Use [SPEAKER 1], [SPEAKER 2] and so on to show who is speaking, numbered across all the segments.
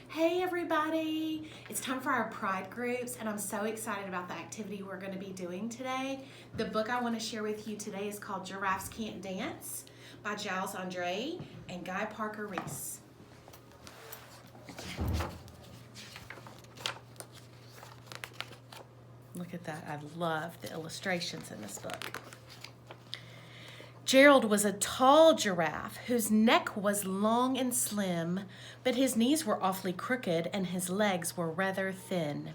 [SPEAKER 1] Hey everybody! It's time for our pride groups and I'm so excited about the activity we're going to be doing today. The book I want to share with you today is called Giraffes Can't Dance by Giles Andre and Guy Parker Reese. Look at that. I love the illustrations in this book. Gerald was a tall giraffe whose neck was long and slim, but his knees were awfully crooked and his legs were rather thin.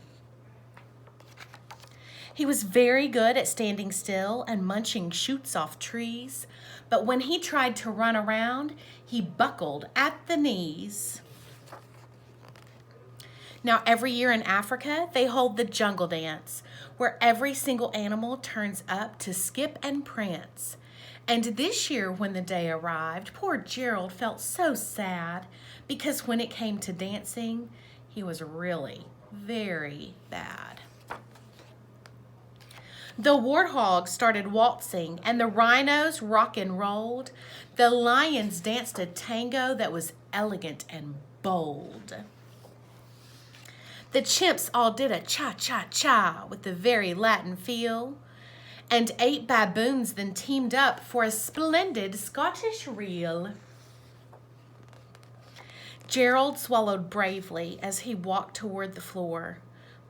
[SPEAKER 1] He was very good at standing still and munching shoots off trees, but when he tried to run around, he buckled at the knees. Now, every year in Africa, they hold the jungle dance, where every single animal turns up to skip and prance. And this year, when the day arrived, poor Gerald felt so sad because when it came to dancing, he was really very bad. The warthogs started waltzing and the rhinos rock and rolled. The lions danced a tango that was elegant and bold. The chimps all did a cha-cha-cha with a very Latin feel. And 8 baboons then teamed up for a splendid Scottish reel. Gerald swallowed bravely as he walked toward the floor,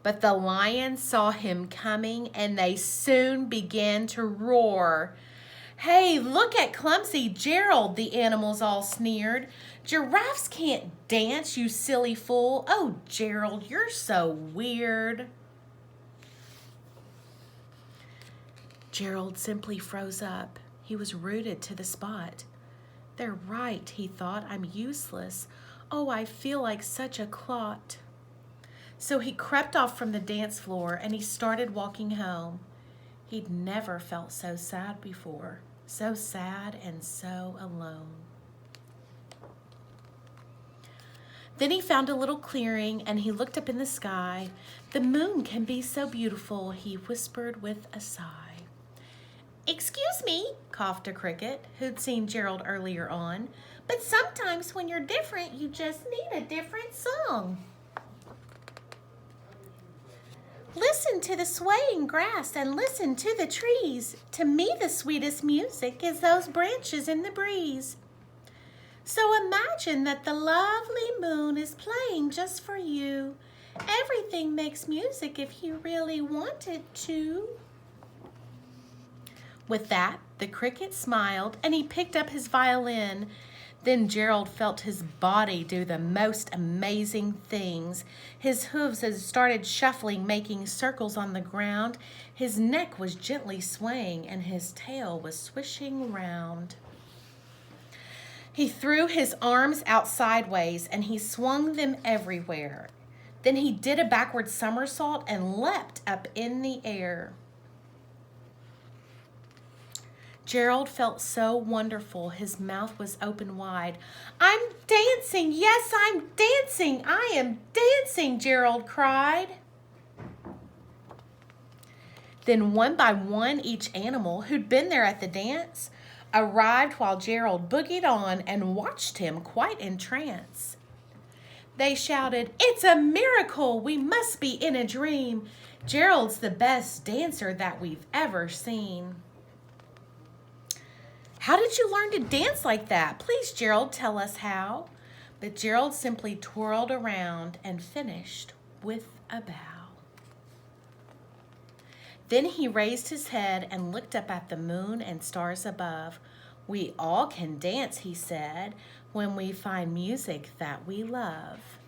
[SPEAKER 1] but the lions saw him coming and they soon began to roar. "Hey, look at clumsy Gerald," the animals all sneered. "Giraffes can't dance, you silly fool. Oh, Gerald, you're so weird." Gerald simply froze up. He was rooted to the spot. "They're right," he thought. "I'm useless. Oh, I feel like such a clot." So he crept off from the dance floor and he started walking home. He'd never felt so sad before. So sad and so alone. Then he found a little clearing and he looked up in the sky. "The moon can be so beautiful," he whispered with a sigh. "Excuse me," coughed a cricket who'd seen Gerald earlier on, "but sometimes when you're different, you just need a different song. Listen to the swaying grass and listen to the trees. To me, the sweetest music is those branches in the breeze. So imagine that the lovely moon is playing just for you. Everything makes music if you really want it to." With that, the cricket smiled and he picked up his violin. Then Gerald felt his body do the most amazing things. His hooves had started shuffling, making circles on the ground. His neck was gently swaying and his tail was swishing round. He threw his arms out sideways and he swung them everywhere. Then he did a backward somersault and leapt up in the air. Gerald felt so wonderful, his mouth was open wide. "I'm dancing, yes, I'm dancing, I am dancing," Gerald cried. Then one by one, each animal who'd been there at the dance arrived while Gerald boogied on and watched him quite entranced. They shouted, "It's a miracle, we must be in a dream. Gerald's the best dancer that we've ever seen." "How did you learn to dance like that? Please, Gerald, tell us how." But Gerald simply twirled around and finished with a bow. Then he raised his head and looked up at the moon and stars above. "We all can dance," he said, "when we find music that we love."